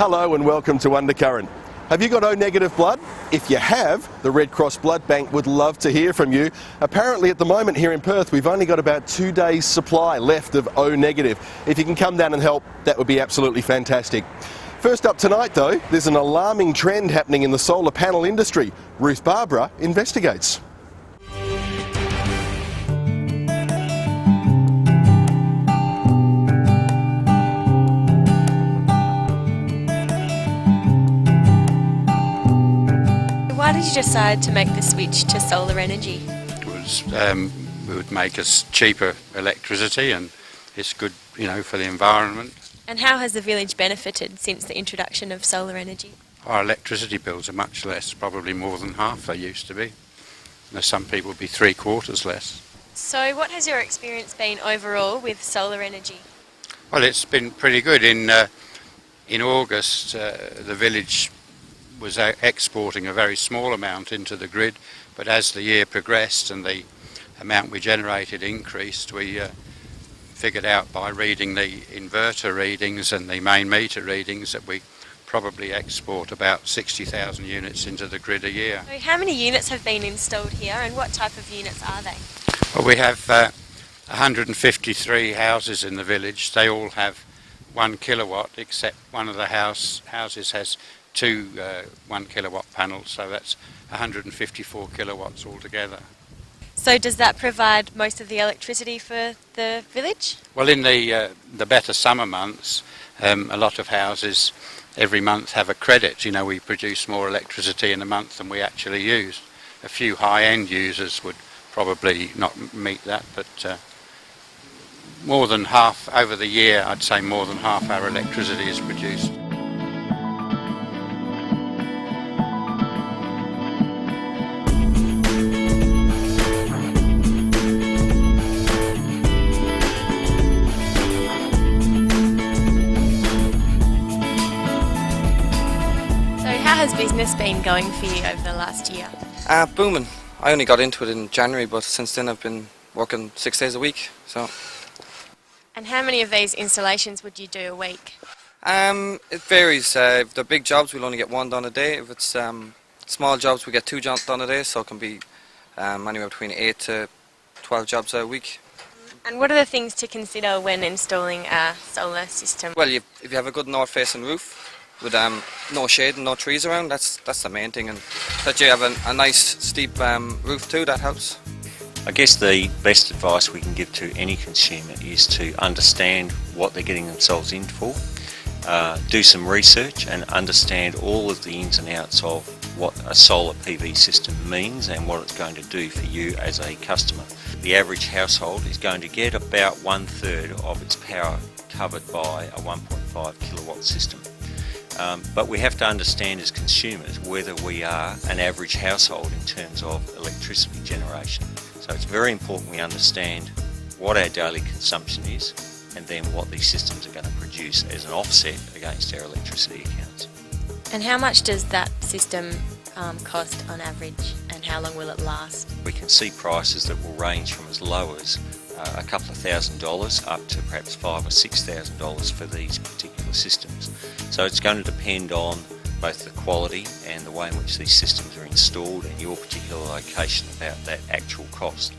Hello and welcome to Undercurrent. Have you got O negative blood? If you have, the Red Cross Blood Bank would love to hear from you. Apparently at the moment here in Perth we've only got about 2 days supply left of O negative. If you can come down and help, that would be absolutely fantastic. First up tonight though, there's an alarming trend happening in the solar panel industry. Ruth Barbara investigates. Why did you decide to make the switch to solar energy? It would make us cheaper electricity, and it's good, for the environment. And how has the village benefited since the introduction of solar energy? Our electricity bills are much less, probably more than half they used to be. Now, some people would be 3/4 less. So what has your experience been overall with solar energy? Well, it's been pretty good. In August, the village was exporting a very small amount into the grid, but as the year progressed and the amount we generated increased, we figured out by reading the inverter readings and the main meter readings that we probably export about 60,000 units into the grid a year. So how many units have been installed here and what type of units are they? Well, we have 153 houses in the village. They all have 1 kilowatt, except one of the houses has two 1 kilowatt panels, so that's 154 kilowatts altogether. So does that provide most of the electricity for the village? Well, in the better summer months, a lot of houses every month have a credit. We produce more electricity in a month than we actually use. A few high-end users would probably not meet that, but more than half over the year, I'd say more than half our electricity is produced. How has business been going for you over the last year? Booming. I only got into it in January, but since then I've been working 6 days a week. And how many of these installations would you do a week? It varies. If they're big jobs, we'll only get 1 done a day. If it's small jobs, we get 2 done a day, so it can be anywhere between 8 to 12 jobs a week. And what are the things to consider when installing a solar system? Well, if you have a good north-facing roof with no shade and no trees around, that's the main thing, and that you have a nice steep roof too, that helps. I guess the best advice we can give to any consumer is to understand what they're getting themselves in for, do some research and understand all of the ins and outs of what a solar PV system means and what it's going to do for you as a customer. The average household is going to get about 1/3 of its power covered by a 1.5 kilowatt system. But we have to understand as consumers whether we are an average household in terms of electricity generation. So it's very important we understand what our daily consumption is and then what these systems are going to produce as an offset against our electricity accounts. And how much does that system cost on average, and how long will it last? We can see prices that will range from as low as a couple of $1,000s up to perhaps $5,000 or $6,000 for these particular systems. So it's going to depend on both the quality and the way in which these systems are installed and your particular location about that actual cost.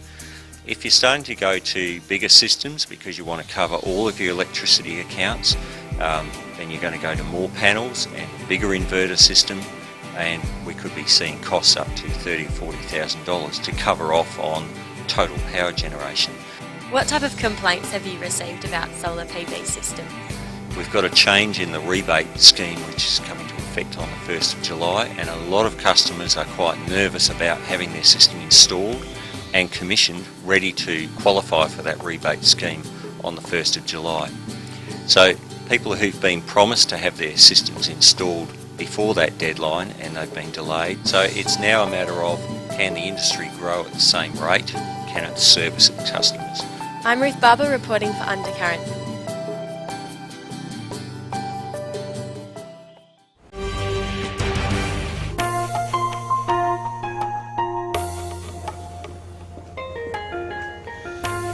If you're starting to go to bigger systems because you want to cover all of your electricity accounts, then you're going to go to more panels and a bigger inverter system, and we could be seeing costs up to $30,000 or $40,000 to cover off on total power generation. What type of complaints have you received about solar PV system? We've got a change in the rebate scheme which is coming to effect on the 1st of July, and a lot of customers are quite nervous about having their system installed and commissioned ready to qualify for that rebate scheme on the 1st of July. So people who've been promised to have their systems installed before that deadline and they've been delayed, so it's now a matter of can the industry grow at the same rate, can it service its customers. I'm Ruth Barbara reporting for Undercurrent.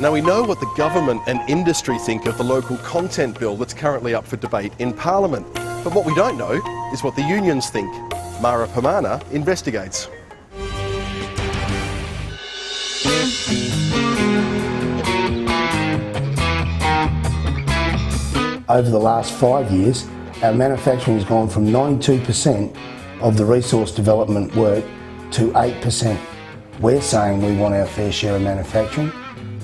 Now we know what the government and industry think of the local content bill that's currently up for debate in Parliament. But what we don't know is what the unions think. Mara Pamana investigates. Over the last 5 years, our manufacturing has gone from 92% of the resource development work to 8%. We're saying we want our fair share of manufacturing.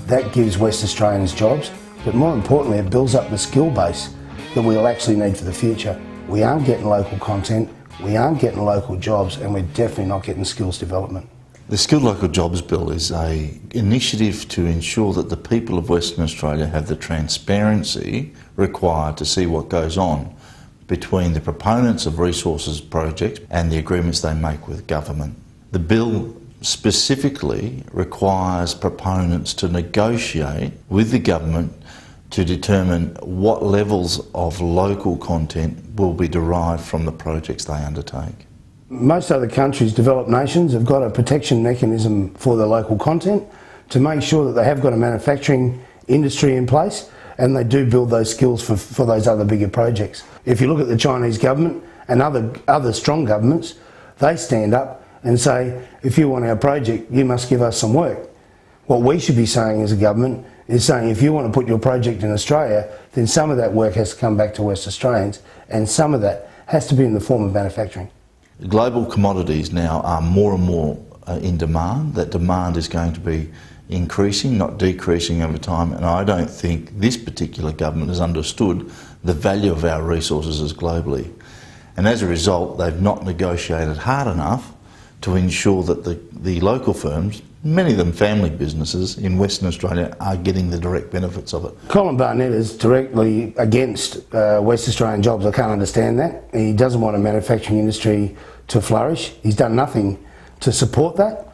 That gives West Australians jobs, but more importantly, it builds up the skill base that we'll actually need for the future. We aren't getting local content, we aren't getting local jobs, and we're definitely not getting skills development. The Skilled Local Jobs Bill is an initiative to ensure that the people of Western Australia have the transparency required to see what goes on between the proponents of resources projects and the agreements they make with government. The bill specifically requires proponents to negotiate with the government to determine what levels of local content will be derived from the projects they undertake. Most other countries, developed nations, have got a protection mechanism for their local content to make sure that they have got a manufacturing industry in place and they do build those skills for those other bigger projects. If you look at the Chinese government and other strong governments, they stand up and say, if you want our project, you must give us some work. What we should be saying as a government is saying, if you want to put your project in Australia, then some of that work has to come back to West Australians and some of that has to be in the form of manufacturing. Global commodities now are more and more in demand. That demand is going to be increasing, not decreasing over time, and I don't think this particular government has understood the value of our resources as globally. And as a result, they've not negotiated hard enough to ensure that the local firms, many of them family businesses in Western Australia, are getting the direct benefits of it. Colin Barnett is directly against West Australian jobs. I can't understand that. He doesn't want a manufacturing industry to flourish. He's done nothing to support that.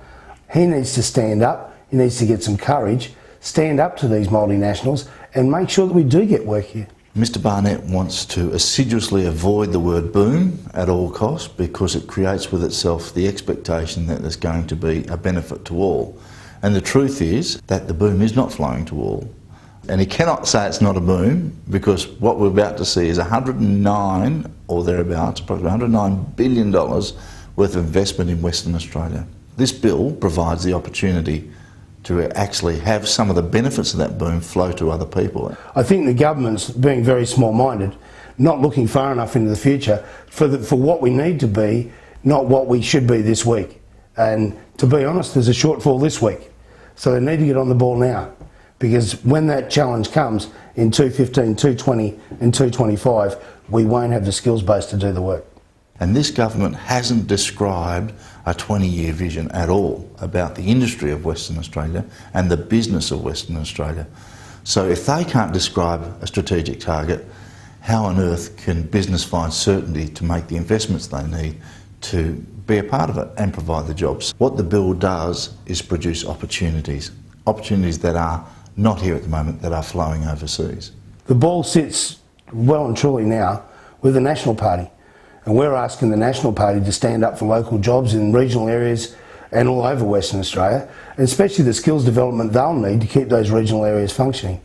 He needs to stand up. He needs to get some courage, stand up to these multinationals and make sure that we do get work here. Mr Barnett wants to assiduously avoid the word boom at all costs because it creates with itself the expectation that there's going to be a benefit to all. And the truth is that the boom is not flowing to all. And he cannot say it's not a boom because what we're about to see is 109 or thereabouts, approximately $109 billion worth of investment in Western Australia. This bill provides the opportunity to actually have some of the benefits of that boom flow to other people. I think the government's being very small-minded, not looking far enough into the future for what we need to be, not what we should be this week. And to be honest, there's a shortfall this week. So they need to get on the ball now, because when that challenge comes in 215, 220 and 225, we won't have the skills base to do the work. And this government hasn't described a 20-year vision at all about the industry of Western Australia and the business of Western Australia. So if they can't describe a strategic target, how on earth can business find certainty to make the investments they need to be a part of it and provide the jobs? What the bill does is produce opportunities that are not here at the moment, that are flowing overseas. The ball sits well and truly now with the National Party. And we're asking the National Party to stand up for local jobs in regional areas and all over Western Australia, and especially the skills development they'll need to keep those regional areas functioning.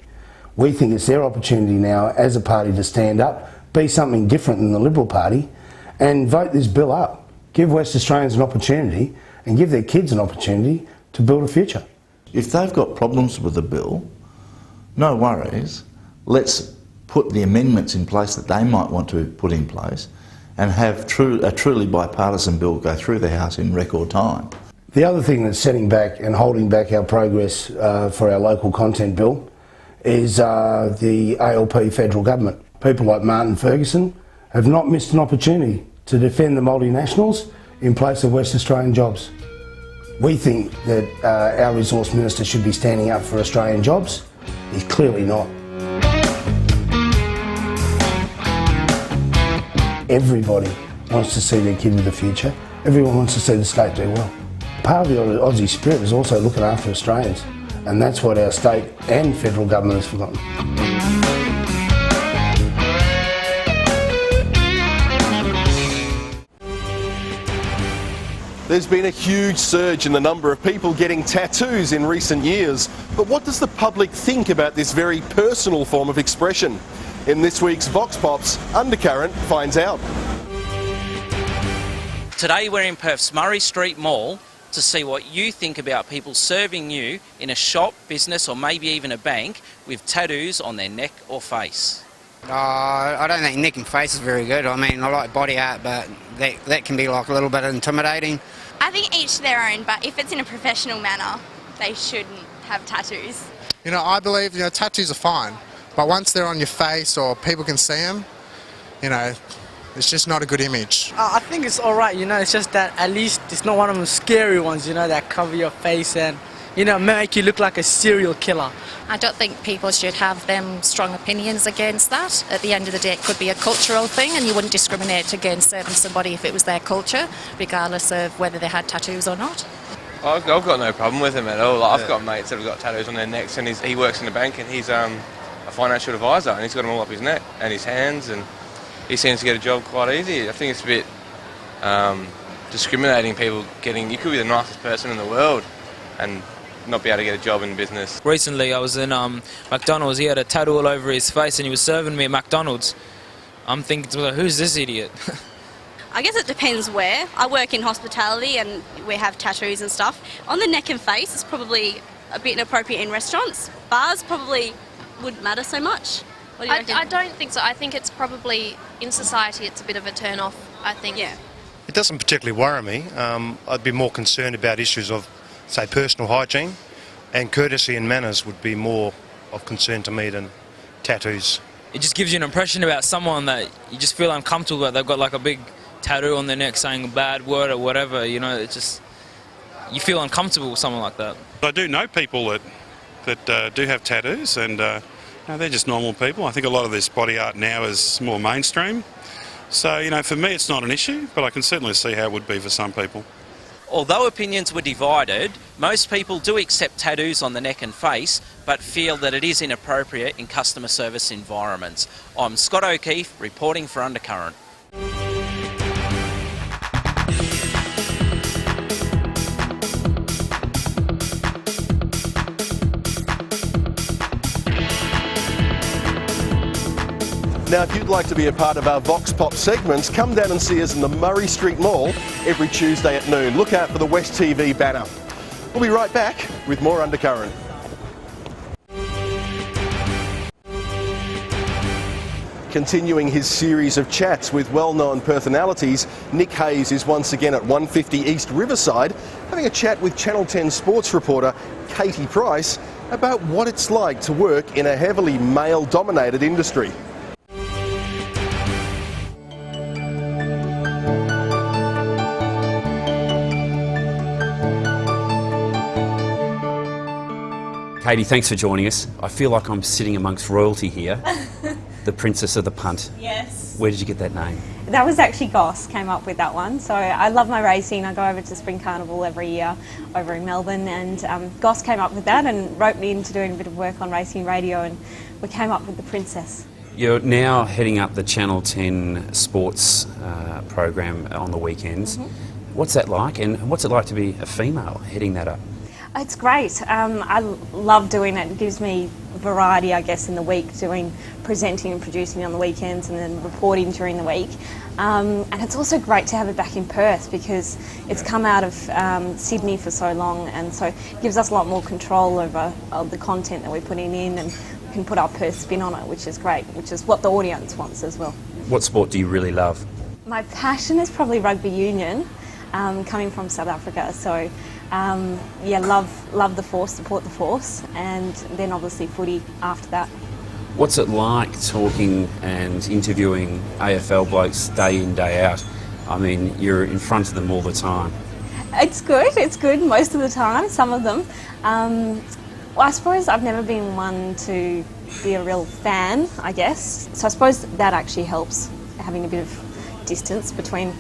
We think it's their opportunity now as a party to stand up, be something different than the Liberal Party, and vote this bill up. Give West Australians an opportunity and give their kids an opportunity to build a future. If they've got problems with the bill, no worries. Let's put the amendments in place that they might want to put in place and have a truly bipartisan bill go through the House in record time. The other thing that's setting back and holding back our progress for our local content bill is the ALP federal government. People like Martin Ferguson have not missed an opportunity to defend the multinationals in place of West Australian jobs. We think that our resource minister should be standing up for Australian jobs. He's clearly not. Everybody wants to see their kid with a future. Everyone wants to see the state do well. Part of the Aussie spirit is also looking after Australians, and that's what our state and federal government has forgotten. There's been a huge surge in the number of people getting tattoos in recent years, but what does the public think about this very personal form of expression? In this week's Vox-Pop's Undercurrent finds out. Today we're in Perth's Murray Street Mall to see what you think about people serving you in a shop, business or maybe even a bank with tattoos on their neck or face. I don't think neck and face is very good. I mean, I like body art, but that can be like a little bit intimidating. I think each their own, but if it's in a professional manner, they shouldn't have tattoos. You know, I believe, tattoos are fine, but once they're on your face or people can see them, it's just not a good image. I think it's alright, it's just that at least it's not one of those scary ones, that cover your face and, make you look like a serial killer. I don't think people should have them strong opinions against that. At the end of the day, it could be a cultural thing and you wouldn't discriminate against serving somebody if it was their culture, regardless of whether they had tattoos or not. I've got no problem with him at all. I've got mates that have got tattoos on their necks, and he works in a bank and he's a financial advisor, and he's got them all up his neck and his hands, and he seems to get a job quite easy. I think it's a bit discriminating people getting... You could be the nicest person in the world and not be able to get a job in business. Recently I was in McDonald's. He had a tattoo all over his face and he was serving me at McDonald's. I'm thinking, who's this idiot? I guess it depends where. I work in hospitality and we have tattoos and stuff. On the neck and face, it's probably a bit inappropriate in restaurants. Bars probably wouldn't matter so much. What do you reckon? I don't think so. I think it's probably, in society, it's a bit of a turn-off, I think. Yeah. It doesn't particularly worry me. I'd be more concerned about issues of, say, personal hygiene, and courtesy and manners would be more of concern to me than tattoos. It just gives you an impression about someone that you just feel uncomfortable about. They've got like a big tattoo on their neck saying a bad word or whatever, it's just, you feel uncomfortable with someone like that. I do know people that do have tattoos, and they're just normal people. I think a lot of this body art now is more mainstream. So, for me it's not an issue, but I can certainly see how it would be for some people. Although opinions were divided, most people do accept tattoos on the neck and face, but feel that it is inappropriate in customer service environments. I'm Scott O'Keefe, reporting for Undercurrent. Now, if you'd like to be a part of our Vox-Pop segments, come down and see us in the Murray Street Mall every Tuesday at noon. Look out for the WTV banner. We'll be right back with more Undercurrent. Continuing his series of chats with well-known personalities, Nick Hayes is once again at 150 East Riverside having a chat with Channel 10 sports reporter Caty Price about what it's like to work in a heavily male-dominated industry. Caty, thanks for joining us. I feel like I'm sitting amongst royalty here. The Princess of the Punt. Yes. Where did you get that name? That was actually Goss came up with that one. So I love my racing. I go over to Spring Carnival every year over in Melbourne, and Goss came up with that and wrote me into doing a bit of work on racing radio, and we came up with the Princess. You're now heading up the Channel 10 sports program on the weekends. Mm-hmm. What's that like, and what's it like to be a female heading that up? It's great. I love doing it. It gives me variety, I guess, in the week, presenting and producing on the weekends and then reporting during the week. And it's also great to have it back in Perth because it's come out of Sydney for so long, and so it gives us a lot more control over the content that we're putting in, and we can put our Perth spin on it, which is great, which is what the audience wants as well. What sport do you really love? My passion is probably rugby union, coming from South Africa. So yeah, love the Force, support the Force, and then obviously footy after that. What's it like talking and interviewing AFL blokes day in, day out? I mean, you're in front of them all the time. It's good most of the time, some of them. Well, I suppose I've never been one to be a real fan, I guess. So I suppose that actually helps, having a bit of distance between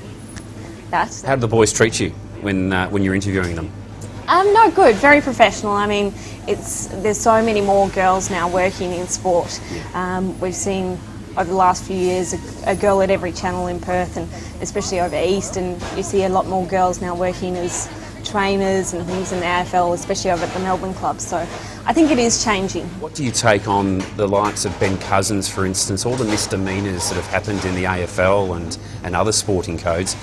that. How do the boys treat you when you're interviewing them? No, good, very professional. I mean, there's so many more girls now working in sport. We've seen over the last few years a girl at every channel in Perth, and especially over east, and you see a lot more girls now working as trainers and things in the AFL, especially over at the Melbourne club. So I think it is changing. What do you take on the likes of Ben Cousins, for instance, all the misdemeanours that have happened in the AFL and other sporting codes?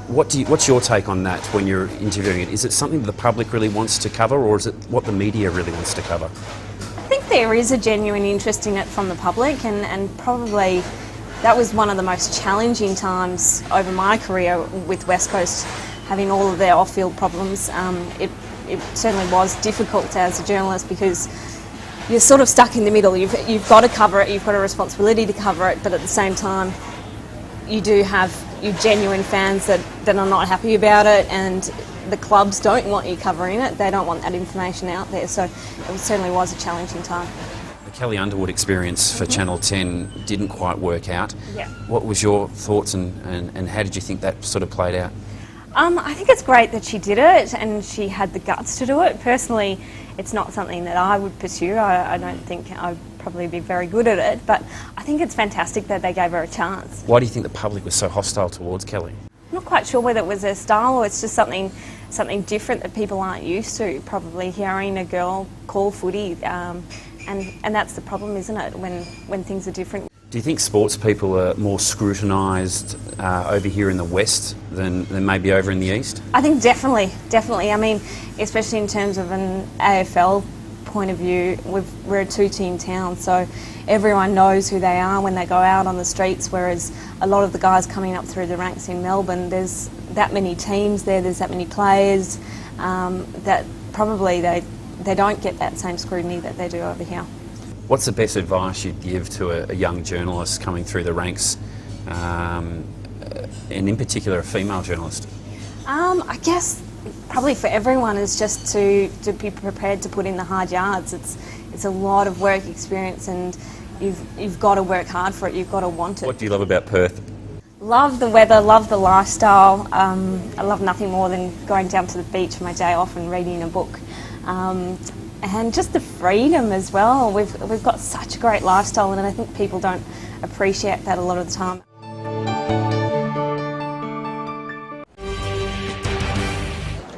What's your take on that when you're interviewing it? Is it something that the public really wants to cover, or is it what the media really wants to cover? I think there is a genuine interest in it from the public, and probably that was one of the most challenging times over my career with West Coast, having all of their off-field problems. It certainly was difficult as a journalist because you're sort of stuck in the middle. You've got to cover it, you've got a responsibility to cover it, but at the same time you do have your genuine fans that are not happy about it, and the clubs don't want you covering it. They don't want that information out there, so it certainly was a challenging time. The Kelly Underwood experience for Channel 10 didn't quite work out. Yeah. What was your thoughts and how did you think that sort of played out? I think it's great that she did it and she had the guts to do it. Personally, it's not something that I would pursue. I don't think I'd probably be very good at it, but I think it's fantastic that they gave her a chance. Why do you think the public was so hostile towards Kelly? I'm not quite sure whether it was her style or it's just something different that people aren't used to, probably hearing a girl call footy, and that's the problem, isn't it, when things are different. Do you think sports people are more scrutinised over here in the West than maybe over in the East? I think definitely. I mean, especially in terms of an AFL point of view, we're a two-team town, so everyone knows who they are when they go out on the streets, whereas a lot of the guys coming up through the ranks in Melbourne, there's that many teams there's that many players, that probably they don't get that same scrutiny that they do over here. What's the best advice you'd give to a young journalist coming through the ranks, and in particular a female journalist? I guess probably for everyone is just to be prepared to put in the hard yards. It's a lot of work experience, and you've got to work hard for it. You've got to want it. What do you love about Perth? Love the weather, love the lifestyle. I love nothing more than going down to the beach for my day off and reading a book. And just the freedom as well. We've got such a great lifestyle, and I think people don't appreciate that a lot of the time.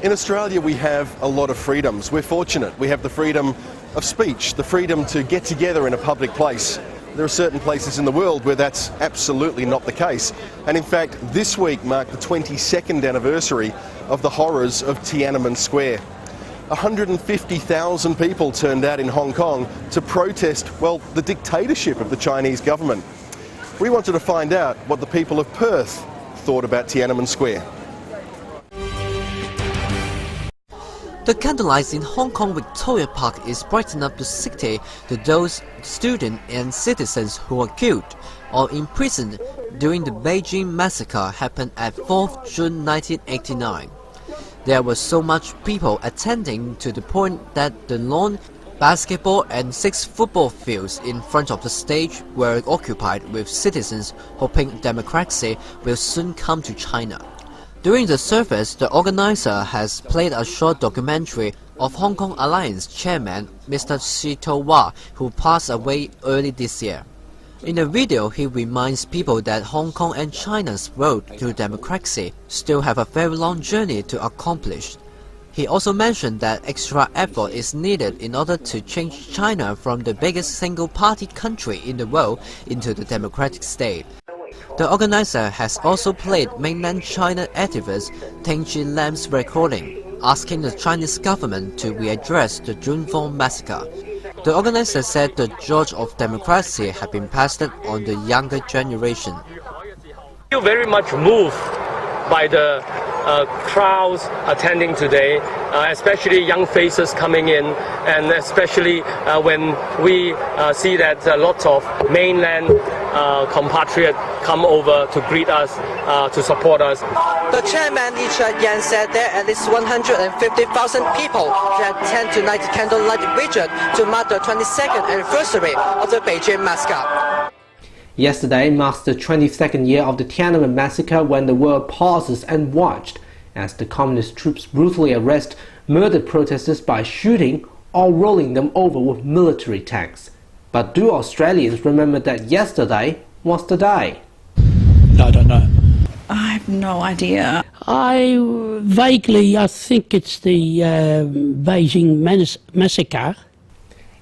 In Australia we have a lot of freedoms. We're fortunate. We have the freedom of speech, the freedom to get together in a public place. There are certain places in the world where that's absolutely not the case. And in fact, this week marked the 22nd anniversary of the horrors of Tiananmen Square. 150,000 people turned out in Hong Kong to protest, well, the dictatorship of the Chinese government. We wanted to find out what the people of Perth thought about Tiananmen Square. The candlelights in Hong Kong Victoria Park is brighten up the city to those students and citizens who were killed or imprisoned during the Beijing massacre happened at 4th June 1989. There were so much people attending to the point that the lawn, basketball and 6 football fields in front of the stage were occupied with citizens hoping democracy will soon come to China. During the service, the organizer has played a short documentary of Hong Kong Alliance chairman Mr. Shi To-wah, who passed away early this year. In the video, he reminds people that Hong Kong and China's road to democracy still have a very long journey to accomplish. He also mentioned that extra effort is needed in order to change China from the biggest single-party country in the world into the democratic state. The organizer has also played mainland China activist Teng-Chi Lam's recording, asking the Chinese government to readdress the June 4 massacre. The organizer said the torch of democracy had been passed on the younger generation. I feel very much moved by the crowds attending today, especially young faces coming in, and especially when we see that lots of mainland compatriots come over to greet us, to support us. The chairman, Li Yan, said there are at least 150,000 people that attend tonight the candlelight vigil to mark the 22nd anniversary of the Beijing massacre. Yesterday marks the 22nd year of the Tiananmen massacre, when the world pauses and watched as the communist troops brutally arrest murdered protesters by shooting or rolling them over with military tanks. But do Australians remember that yesterday was the day? No, I don't know. I have no idea. I think it's the Beijing massacre.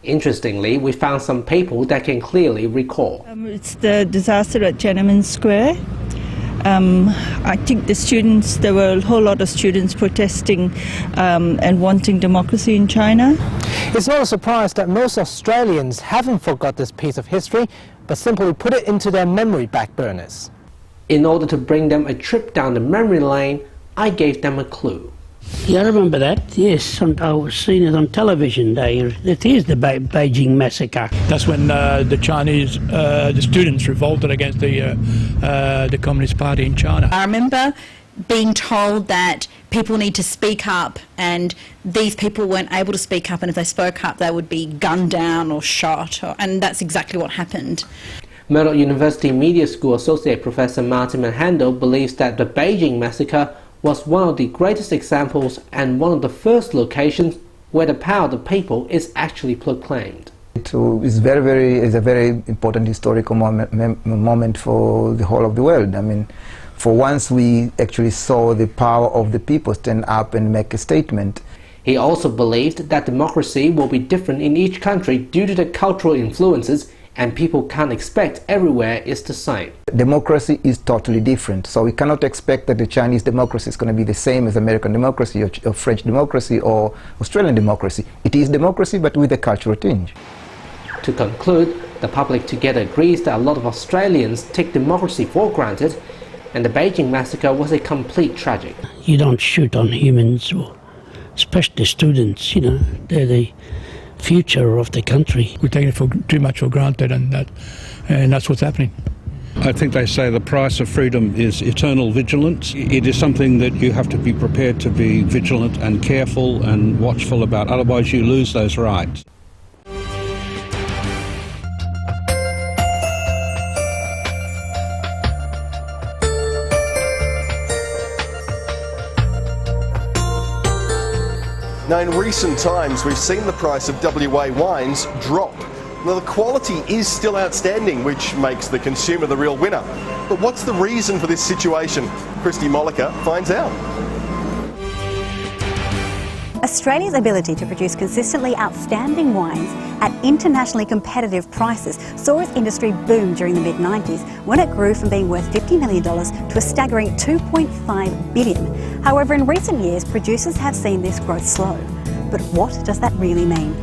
Interestingly, we found some people that can clearly recall. It's the disaster at Tiananmen Square. I think the students, there were a whole lot of students protesting and wanting democracy in China. It's not a surprise that most Australians haven't forgot this piece of history, but simply put it into their memory back burners. In order to bring them a trip down the memory lane, I gave them a clue. Yeah, I remember that, yes. I was seeing it on television. It is the Beijing massacre. That's when the Chinese, the students revolted against the Communist Party in China. I remember being told that people need to speak up, and these people weren't able to speak up, and if they spoke up they would be gunned down or shot, and that's exactly what happened. Murdoch University Media School Associate Professor Martin Manhandel believes that the Beijing massacre was one of the greatest examples and one of the first locations where the power of the people is actually proclaimed. It's a very important historical moment for the whole of the world. I mean, for once we actually saw the power of the people stand up and make a statement. He also believed that democracy will be different in each country due to the cultural influences, and people can't expect everywhere is the same. Democracy is totally different, so we cannot expect that the Chinese democracy is going to be the same as American democracy or French democracy or Australian democracy. It is democracy, but with a cultural tinge. To conclude, the public together agrees that a lot of Australians take democracy for granted, and the Beijing massacre was a complete tragedy. You don't shoot on humans, or especially students, you know, they're the future of the country. We're taking it too much for granted, and that's what's happening. I think they say the price of freedom is eternal vigilance. It is something that you have to be prepared to be vigilant and careful and watchful about, otherwise you lose those rights. Now, in recent times, we've seen the price of WA wines drop. Now, the quality is still outstanding, which makes the consumer the real winner. But what's the reason for this situation? Christy Molliker finds out. Australia's ability to produce consistently outstanding wines at internationally competitive prices saw its industry boom during the mid-90s, when it grew from being worth $50 million to a staggering $2.5 billion. However, in recent years, producers have seen this growth slow. But what does that really mean?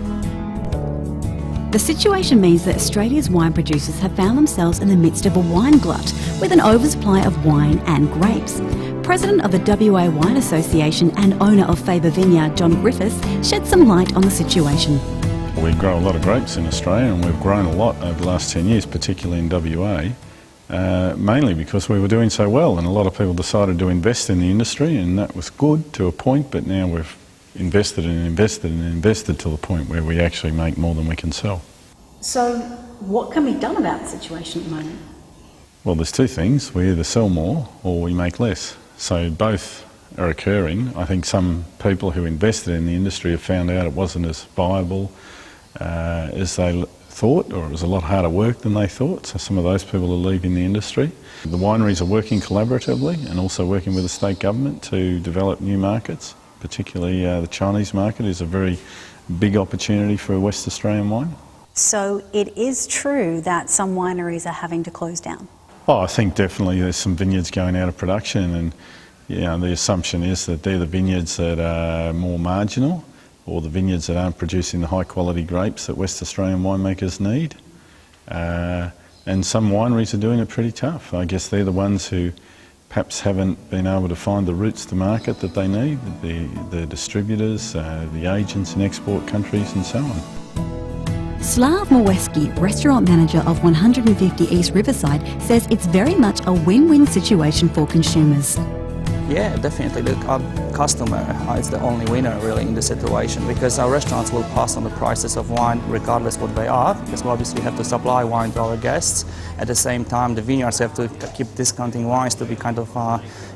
The situation means that Australia's wine producers have found themselves in the midst of a wine glut, with an oversupply of wine and grapes. President of the WA Wine Association and owner of Faber Vineyard, John Griffiths, shed some light on the situation. We grow a lot of grapes in Australia, and we've grown a lot over the last 10 years, particularly in WA, mainly because we were doing so well, and a lot of people decided to invest in the industry, and that was good to a point, but now we've invested and invested and invested to the point where we actually make more than we can sell. So what can be done about the situation at the moment? Well, there's two things. We either sell more or we make less. So both are occurring. I think some people who invested in the industry have found out it wasn't as viable as they thought, or it was a lot harder work than they thought, so some of those people are leaving the industry. The wineries are working collaboratively and also working with the state government to develop new markets, particularly the Chinese market is a very big opportunity for West Australian wine. So it is true that some wineries are having to close down? Oh, I think definitely there's some vineyards going out of production, and the assumption is that they're the vineyards that are more marginal, or the vineyards that aren't producing the high quality grapes that West Australian winemakers need. And some wineries are doing it pretty tough. I guess they're the ones who perhaps haven't been able to find the routes to market that they need, the distributors, the agents in export countries and so on. Slav Moweski, restaurant manager of 150 East Riverside, says it's very much a win-win situation for consumers. Yeah, definitely. Our customer is the only winner really in the situation, because our restaurants will pass on the prices of wine regardless what they are, because we obviously have to supply wine to our guests. At the same time, the vineyards have to keep discounting wines to be kind of,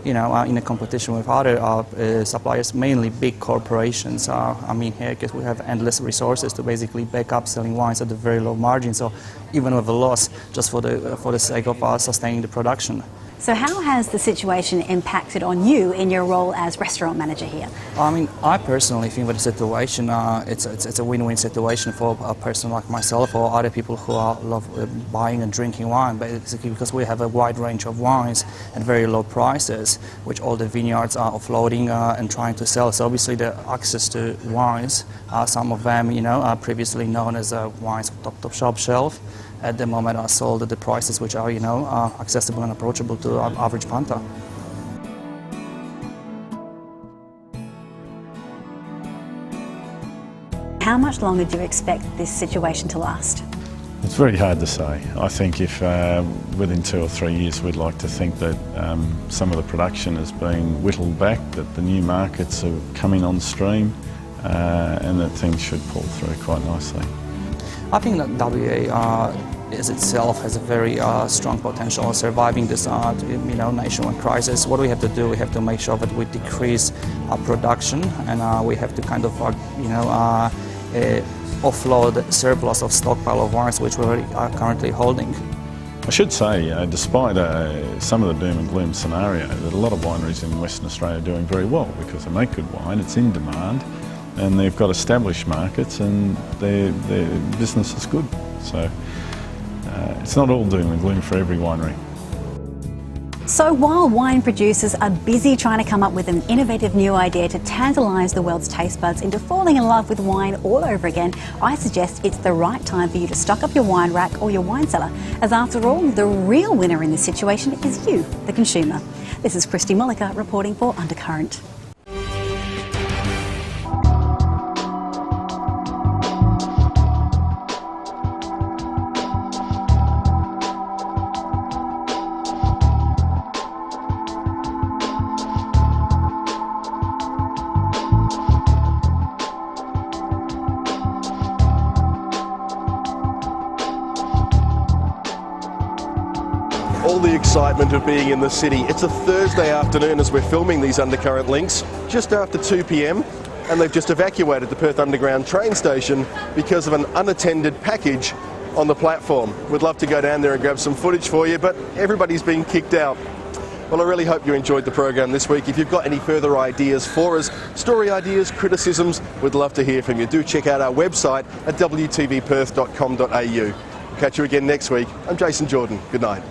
in a competition with other suppliers, mainly big corporations. I mean, here, because we have endless resources to basically back up selling wines at a very low margin. So even with a loss, just for the sake of sustaining the production. So how has the situation impacted on you in your role as restaurant manager here? I mean, I personally think with the situation, it's a win-win situation for a person like myself or other people who love buying and drinking wine, basically because we have a wide range of wines at very low prices, which all the vineyards are offloading and trying to sell. So obviously the access to wines, some of them, you know, are previously known as wines top shelf shelf. At the moment are sold at the prices which are, you know, accessible and approachable to our average punter. How much longer do you expect this situation to last? It's very hard to say. I think if within 2 or 3 years we'd like to think that some of the production has been whittled back, that the new markets are coming on stream and that things should pull through quite nicely. I think that WA is itself has a very strong potential of surviving this you know, nationwide crisis. What we have to do, we have to make sure that we decrease our production, and we have to kind of you know, offload the surplus of stockpile of wines which we are currently holding. I should say, despite some of the doom and gloom scenario, that a lot of wineries in Western Australia are doing very well because they make good wine, it's in demand, and they've got established markets and their business is good. So it's not all doom and gloom for every winery. So while wine producers are busy trying to come up with an innovative new idea to tantalise the world's taste buds into falling in love with wine all over again, I suggest it's the right time for you to stock up your wine rack or your wine cellar, as after all, the real winner in this situation is you, the consumer. This is Christy Mullica reporting for Undercurrent. All the excitement of being in the city. It's a Thursday afternoon as we're filming these Undercurrent links, just after 2 p.m, and they've just evacuated the Perth Underground train station because of an unattended package on the platform. We'd love to go down there and grab some footage for you, but everybody's been kicked out. Well, I really hope you enjoyed the program this week. If you've got any further ideas for us, story ideas, criticisms, we'd love to hear from you. Do check out our website at wtvperth.com.au. Catch you again next week. I'm Jason Jordan. Good night.